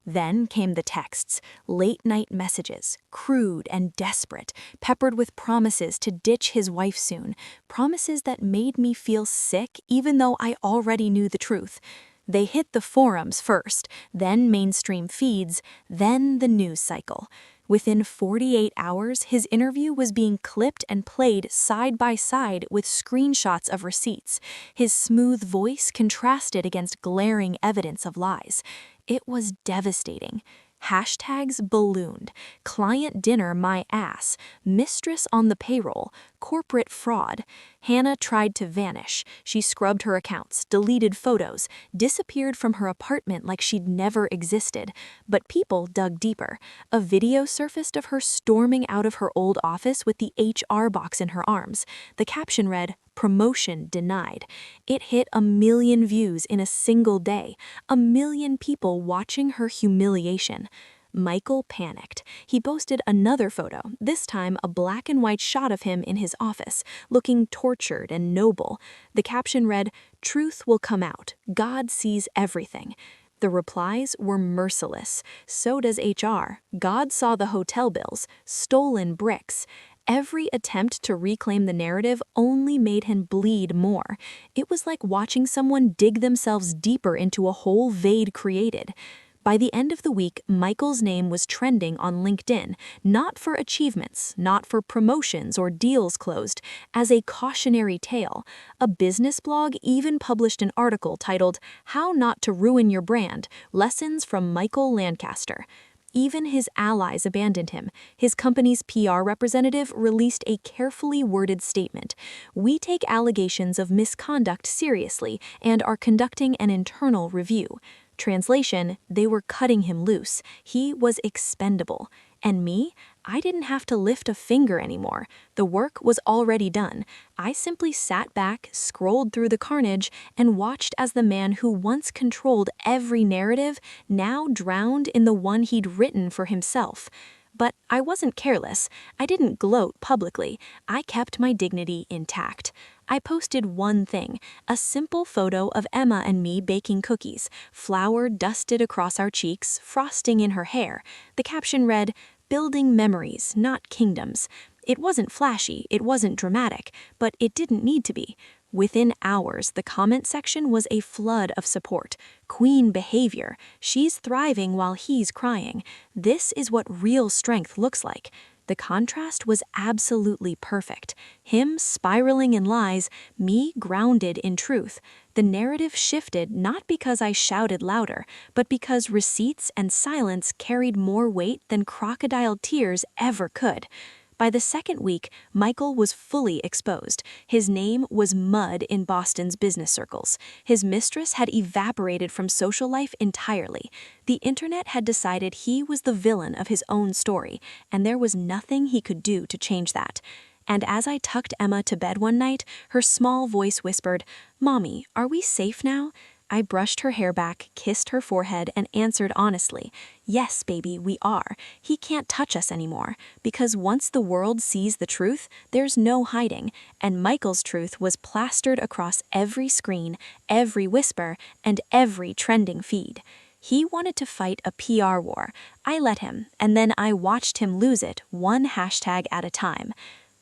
Then came the texts, late-night messages, crude and desperate, peppered with promises to ditch his wife soon, promises that made me feel sick even though I already knew the truth. They hit the forums first, then mainstream feeds, then the news cycle. Within 48 hours, his interview was being clipped and played side by side with screenshots of receipts. His smooth voice contrasted against glaring evidence of lies. It was devastating. Hashtags ballooned, client dinner my ass, mistress on the payroll, corporate fraud. Hannah tried to vanish. She scrubbed her accounts, deleted photos, disappeared from her apartment like she'd never existed. But people dug deeper. A video surfaced of her storming out of her old office with the HR box in her arms. The caption read, "Promotion denied." It hit 1 million views in a single day, 1 million people watching her humiliation. Michael panicked. He posted another photo, this time a black and white shot of him in his office, looking tortured and noble. The caption read, "Truth will come out. God sees everything." The replies were merciless. "So does HR. God saw the hotel bills. Stolen bricks." Every attempt to reclaim the narrative only made him bleed more. It was like watching someone dig themselves deeper into a hole they'd created. By the end of the week, Michael's name was trending on LinkedIn, not for achievements, not for promotions or deals closed, as a cautionary tale. A business blog even published an article titled, "How Not to Ruin Your Brand: Lessons from Michael Lancaster." Even his allies abandoned him. His company's PR representative released a carefully worded statement. "We take allegations of misconduct seriously and are conducting an internal review." Translation, they were cutting him loose. He was expendable. And me? I didn't have to lift a finger anymore. The work was already done. I simply sat back, scrolled through the carnage, and watched as the man who once controlled every narrative now drowned in the one he'd written for himself. But I wasn't careless. I didn't gloat publicly. I kept my dignity intact. I posted one thing, a simple photo of Emma and me baking cookies, flour dusted across our cheeks, frosting in her hair. The caption read, "Building memories, not kingdoms." It wasn't flashy, it wasn't dramatic, but it didn't need to be. Within hours, the comment section was a flood of support. "Queen behavior. She's thriving while he's crying. This is what real strength looks like." The contrast was absolutely perfect. Him spiraling in lies, me grounded in truth. The narrative shifted not because I shouted louder, but because receipts and silence carried more weight than crocodile tears ever could. By the second week, Michael was fully exposed. His name was mud in Boston's business circles. His mistress had evaporated from social life entirely. The internet had decided he was the villain of his own story, and there was nothing he could do to change that. And as I tucked Emma to bed one night, her small voice whispered, "Mommy, are we safe now?" I brushed her hair back, kissed her forehead, and answered honestly, "Yes, baby, we are. He can't touch us anymore. Because once the world sees the truth, there's no hiding." And Michael's truth was plastered across every screen, every whisper, and every trending feed. He wanted to fight a PR war. I let him, and then I watched him lose it, one hashtag at a time.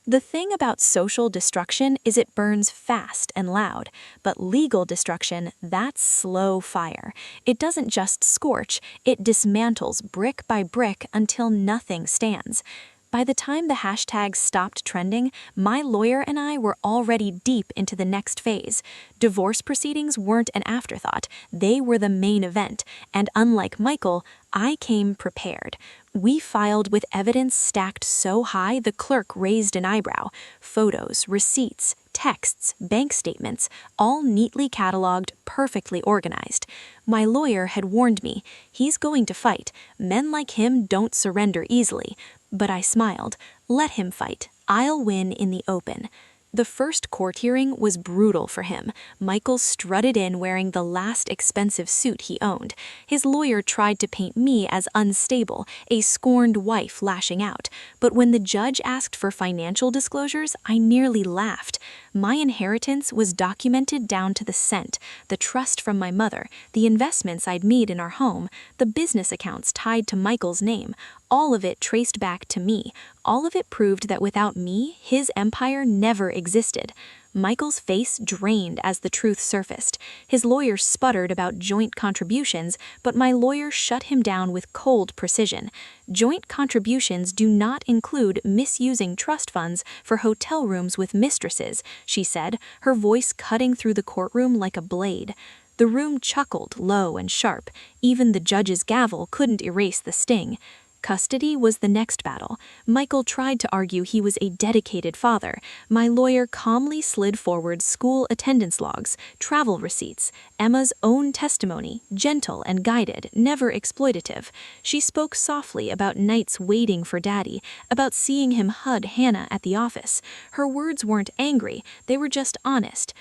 The thing about social destruction is it burns fast and loud, but legal destruction, that's slow fire. It doesn't just scorch, it dismantles brick by brick until nothing stands. By the time the hashtags stopped trending, my lawyer and I were already deep into the next phase. Divorce proceedings weren't an afterthought, they were the main event, and unlike Michael, I came prepared. We filed with evidence stacked so high the clerk raised an eyebrow. Photos, receipts, texts, bank statements, all neatly cataloged, perfectly organized. My lawyer had warned me, he's going to fight. Men like him don't surrender easily. But I smiled. Let him fight. I'll win in the open. The first court hearing was brutal for him. Michael strutted in wearing the last expensive suit he owned. His lawyer tried to paint me as unstable, a scorned wife lashing out. But when the judge asked for financial disclosures, I nearly laughed. My inheritance was documented down to the cent, the trust from my mother, the investments I'd made in our home, the business accounts tied to Michael's name, all of it traced back to me. All of it proved that without me, his empire never existed. Michael's face drained as the truth surfaced. His lawyer sputtered about joint contributions, but my lawyer shut him down with cold precision. Joint contributions do not include misusing trust funds for hotel rooms with mistresses, she said, her voice cutting through the courtroom like a blade. The room chuckled, low and sharp. Even the judge's gavel couldn't erase the sting. Custody was the next battle. Michael tried to argue he was a dedicated father. My lawyer calmly slid forward school attendance logs, travel receipts, Emma's own testimony, gentle and guided, never exploitative. She spoke softly about nights waiting for Daddy, about seeing him hug Hannah at the office. Her words weren't angry, they were just honest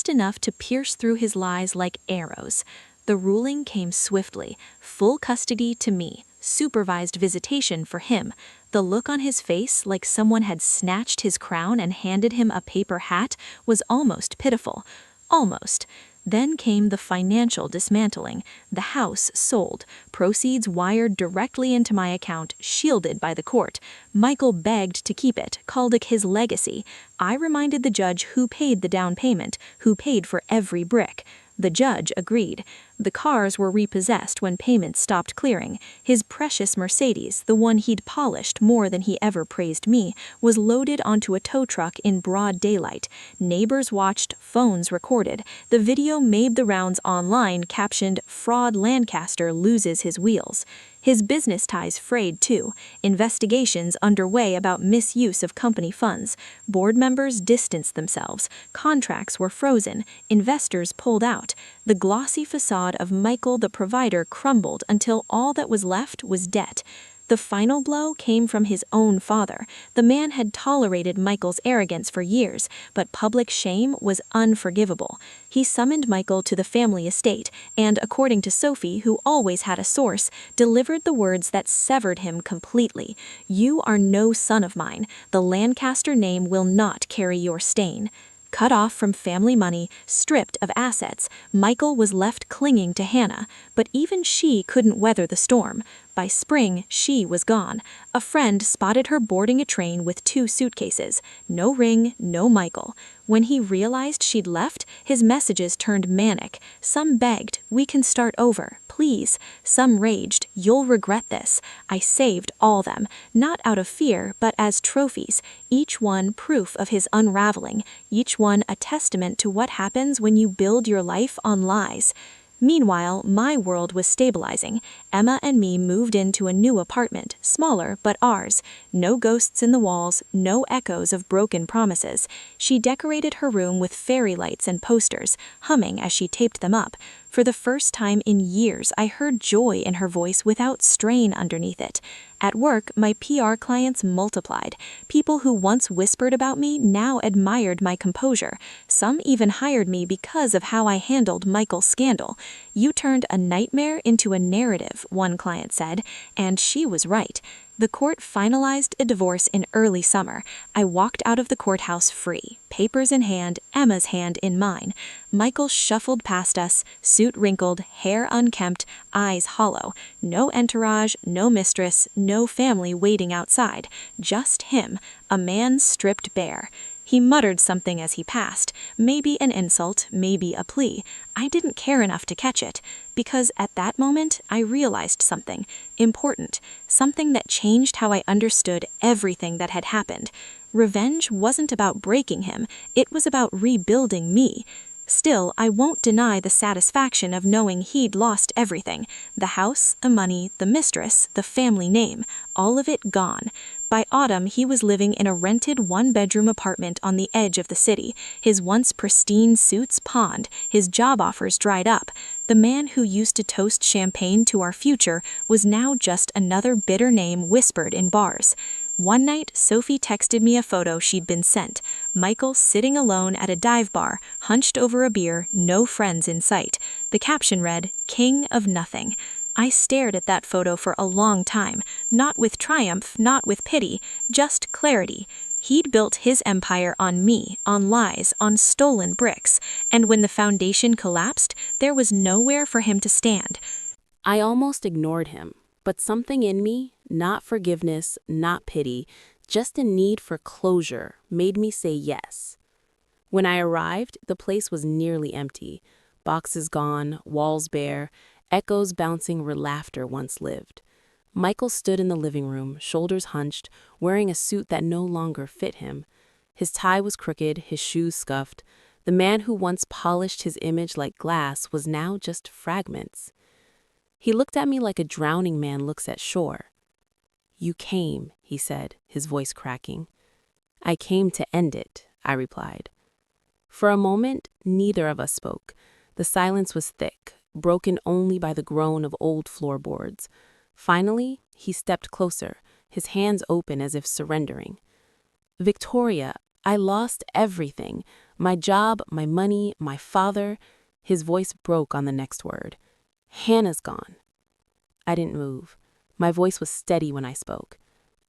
enough to pierce through his lies like arrows. The ruling came swiftly, full custody to me. Supervised visitation for him. The look on his face, like someone had snatched his crown and handed him a paper hat, was almost pitiful. Almost. Then came the financial dismantling. The house sold. Proceeds wired directly into my account, shielded by the court. Michael begged to keep it, called it his legacy. I reminded the judge who paid the down payment, who paid for every brick. The judge agreed. The cars were repossessed when payments stopped clearing. His precious Mercedes, the one he'd polished more than he ever praised me, was loaded onto a tow truck in broad daylight. Neighbors watched, phones recorded. The video made the rounds online, captioned, "Fraud Lancaster loses his wheels." His business ties frayed too. Investigations underway about misuse of company funds. Board members distanced themselves. Contracts were frozen. Investors pulled out. The glossy facade of Michael the provider crumbled until all that was left was debt. The final blow came from his own father. The man had tolerated Michael's arrogance for years, but public shame was unforgivable. He summoned Michael to the family estate and, according to Sophie, who always had a source, delivered the words that severed him completely. "You are no son of mine. The Lancaster name will not carry your stain." Cut off from family money, stripped of assets, Michael was left clinging to Hannah, but even she couldn't weather the storm. By spring, she was gone. A friend spotted her boarding a train with 2 suitcases. No ring, no Michael. When he realized she'd left, his messages turned manic. Some begged, "We can start over, please." Some raged, "You'll regret this." I saved all them, not out of fear, but as trophies, each one proof of his unraveling, each one a testament to what happens when you build your life on lies. Meanwhile, my world was stabilizing. Emma and me moved into a new apartment, smaller but ours. No ghosts in the walls, no echoes of broken promises. She decorated her room with fairy lights and posters, humming as she taped them up. For the first time in years, I heard joy in her voice without strain underneath it. At work, my PR clients multiplied. People who once whispered about me now admired my composure. Some even hired me because of how I handled Michael's scandal. "You turned a nightmare into a narrative," one client said, and she was right. The court finalized a divorce in early summer. I walked out of the courthouse free, papers in hand, Emma's hand in mine. Michael shuffled past us, suit wrinkled, hair unkempt, eyes hollow. No entourage, no mistress, no family waiting outside. Just him, a man stripped bare. He muttered something as he passed, maybe an insult, maybe a plea. I didn't care enough to catch it, because at that moment I realized something important, something that changed how I understood everything that had happened. Revenge wasn't about breaking him, it was about rebuilding me. Still, I won't deny the satisfaction of knowing he'd lost everything. The house, the money, the mistress, the family name, all of it gone. By autumn, he was living in a rented 1-bedroom apartment on the edge of the city. His once pristine suits pawned, his job offers dried up. The man who used to toast champagne to our future was now just another bitter name whispered in bars. One night, Sophie texted me a photo she'd been sent. Michael sitting alone at a dive bar, hunched over a beer, no friends in sight. The caption read, "King of Nothing." I stared at that photo for a long time, not with triumph, not with pity, just clarity. He'd built his empire on me, on lies, on stolen bricks, and when the foundation collapsed, there was nowhere for him to stand. I almost ignored him, but something in me, not forgiveness, not pity, just a need for closure, made me say yes. When I arrived, the place was nearly empty. Boxes gone, walls bare, echoes bouncing where laughter once lived. Michael stood in the living room, shoulders hunched, wearing a suit that no longer fit him. His tie was crooked, his shoes scuffed. The man who once polished his image like glass was now just fragments. He looked at me like a drowning man looks at shore. "You came," he said, his voice cracking. "I came to end it," I replied. For a moment, neither of us spoke. The silence was thick, broken only by the groan of old floorboards. Finally, he stepped closer, his hands open as if surrendering. "Victoria, I lost everything. My job, my money, my father." His voice broke on the next word. "Hannah's gone." I didn't move. My voice was steady when I spoke.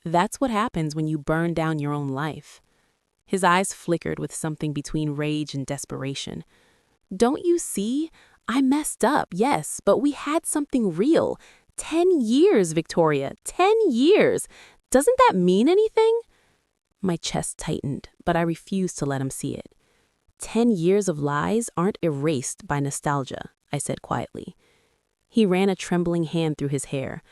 "That's what happens when you burn down your own life." His eyes flickered with something between rage and desperation. "Don't you see? I messed up, yes, but we had something real. 10 years, Victoria, 10 years. Doesn't that mean anything?" My chest tightened, but I refused to let him see it. 10 years of lies aren't erased by nostalgia, I said quietly. He ran a trembling hand through his hair.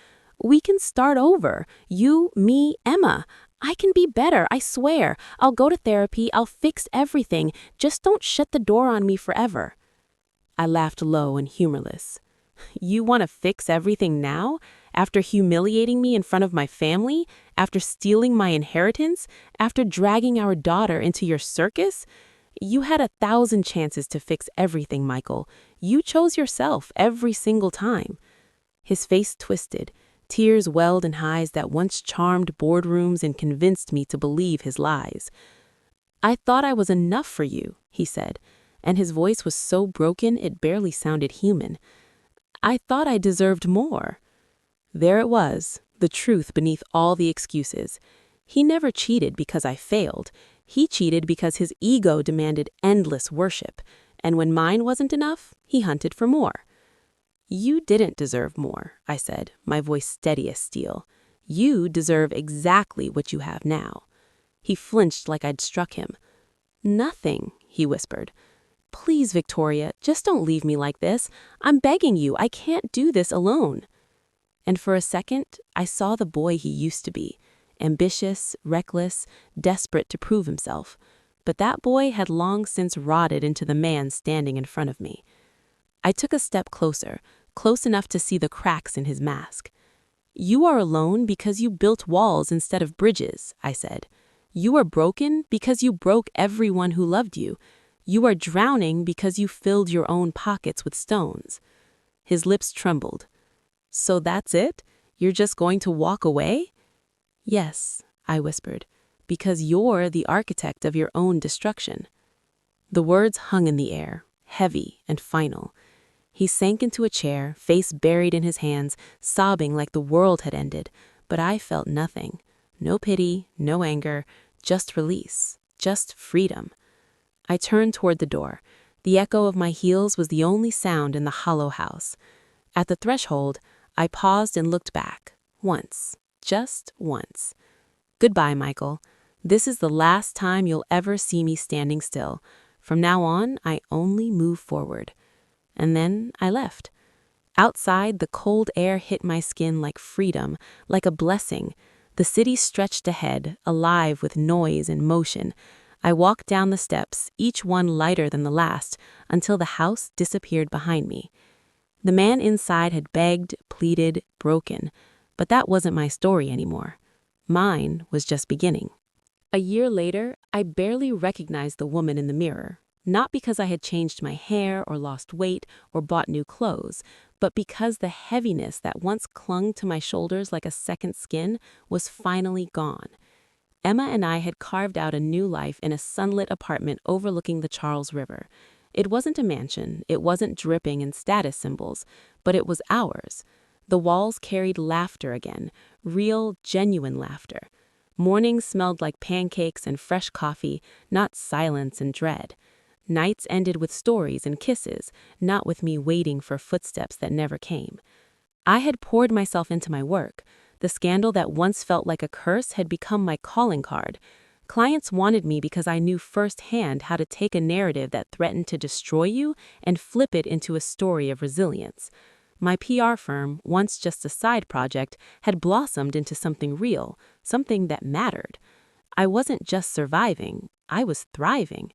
"We can start over. You, me, Emma. I can be better, I swear. I'll go to therapy, I'll fix everything. Just don't shut the door on me forever." I laughed low and humorless. "You want to fix everything now? After humiliating me in front of my family? After stealing my inheritance? After dragging our daughter into your circus? You had 1,000 chances to fix everything, Michael. You chose yourself every single time." His face twisted. Tears welled in highs that once charmed boardrooms and convinced me to believe his lies. "I thought I was enough for you," he said, and his voice was so broken it barely sounded human. "I thought I deserved more." There it was, the truth beneath all the excuses. He never cheated because I failed. He cheated because his ego demanded endless worship, and when mine wasn't enough, he hunted for more. "You didn't deserve more," I said, my voice steady as steel. "You deserve exactly what you have now." He flinched like I'd struck him. "Nothing," he whispered. "Please, Victoria, just don't leave me like this. I'm begging you, I can't do this alone." And for a second, I saw the boy he used to be, ambitious, reckless, desperate to prove himself. But that boy had long since rotted into the man standing in front of me. I took a step closer, close enough to see the cracks in his mask. "You are alone because you built walls instead of bridges," I said. "You are broken because you broke everyone who loved you. You are drowning because you filled your own pockets with stones." His lips trembled. "So that's it? You're just going to walk away?" "Yes," I whispered, "because you're the architect of your own destruction." The words hung in the air, heavy and final. He sank into a chair, face buried in his hands, sobbing like the world had ended, but I felt nothing. No pity, no anger, just release, just freedom. I turned toward the door. The echo of my heels was the only sound in the hollow house. At the threshold, I paused and looked back. Once. Just once. "Goodbye, Michael. This is the last time you'll ever see me standing still. From now on, I only move forward." And then I left. Outside, the cold air hit my skin like freedom, like a blessing. The city stretched ahead, alive with noise and motion. I walked down the steps, each one lighter than the last, until the house disappeared behind me. The man inside had begged, pleaded, broken, but that wasn't my story anymore. Mine was just beginning. A year later, I barely recognized the woman in the mirror, not because I had changed my hair or lost weight or bought new clothes, but because the heaviness that once clung to my shoulders like a second skin was finally gone. Emma and I had carved out a new life in a sunlit apartment overlooking the Charles River. It wasn't a mansion, it wasn't dripping in status symbols, but it was ours. The walls carried laughter again, real, genuine laughter. Mornings smelled like pancakes and fresh coffee, not silence and dread. Nights ended with stories and kisses, not with me waiting for footsteps that never came. I had poured myself into my work. The scandal that once felt like a curse had become my calling card. Clients wanted me because I knew firsthand how to take a narrative that threatened to destroy you and flip it into a story of resilience. My PR firm, once just a side project, had blossomed into something real, something that mattered. I wasn't just surviving, I was thriving.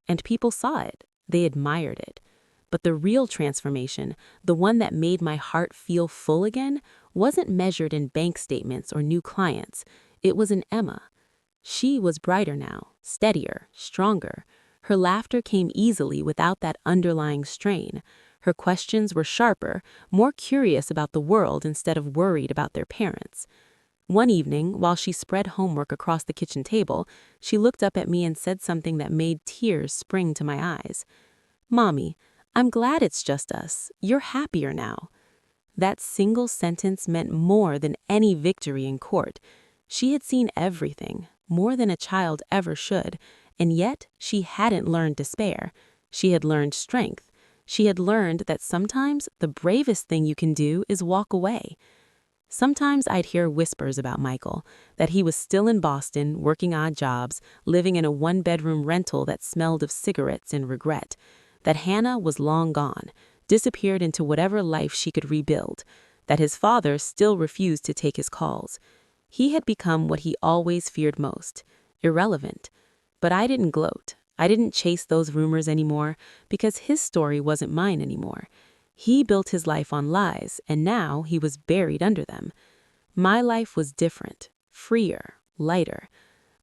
And people saw it, they admired it. But the real transformation, the one that made my heart feel full again, wasn't measured in bank statements or new clients. It was in Emma. She was brighter now, steadier, stronger. Her laughter came easily without that underlying strain. Her questions were sharper, more curious about the world instead of worried about their parents. One evening, while she spread homework across the kitchen table, she looked up at me and said something that made tears spring to my eyes. "Mommy, I'm glad it's just us. You're happier now." That single sentence meant more than any victory in court. She had seen everything, more than a child ever should, and yet she hadn't learned despair. She had learned strength. She had learned that sometimes the bravest thing you can do is walk away. Sometimes I'd hear whispers about Michael, that he was still in Boston, working odd jobs, living in a one-bedroom rental that smelled of cigarettes and regret, that Hannah was long gone, disappeared into whatever life she could rebuild, that his father still refused to take his calls. He had become what he always feared most, irrelevant. But I didn't gloat. I didn't chase those rumors anymore because his story wasn't mine anymore. He built his life on lies, and now he was buried under them. My life was different, freer, lighter.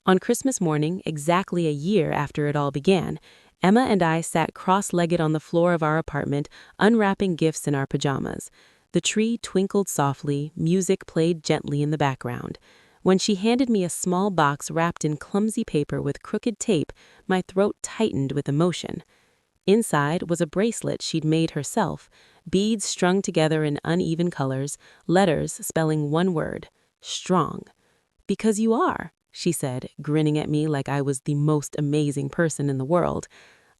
On Christmas morning, exactly a year after it all began, Emma and I sat cross-legged on the floor of our apartment, unwrapping gifts in our pajamas. The tree twinkled softly, music played gently in the background. When she handed me a small box wrapped in clumsy paper with crooked tape, my throat tightened with emotion. Inside was a bracelet she'd made herself, beads strung together in uneven colors, letters spelling one word, strong. "Because you are," she said, grinning at me like I was the most amazing person in the world.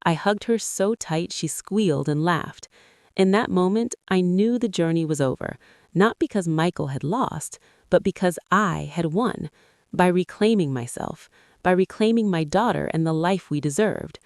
I hugged her so tight she squealed and laughed. In that moment, I knew the journey was over, not because Michael had lost, but because I had won, by reclaiming myself, by reclaiming my daughter and the life we deserved.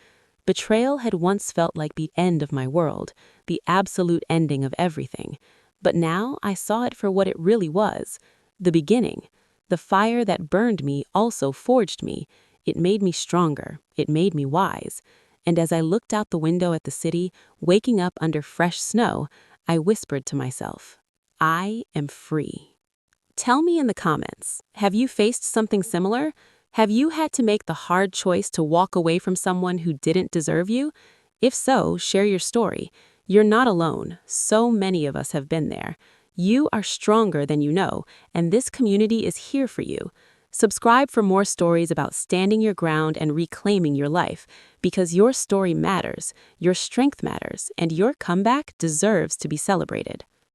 Betrayal had once felt like the end of my world, the absolute ending of everything. But now I saw it for what it really was, the beginning. The fire that burned me also forged me. It made me stronger. It made me wise. And as I looked out the window at the city, waking up under fresh snow, I whispered to myself, I am free. Tell me in the comments, have you faced something similar? Have you had to make the hard choice to walk away from someone who didn't deserve you? If so, share your story. You're not alone. So many of us have been there. You are stronger than you know, and this community is here for you. Subscribe for more stories about standing your ground and reclaiming your life, because your story matters, your strength matters, and your comeback deserves to be celebrated.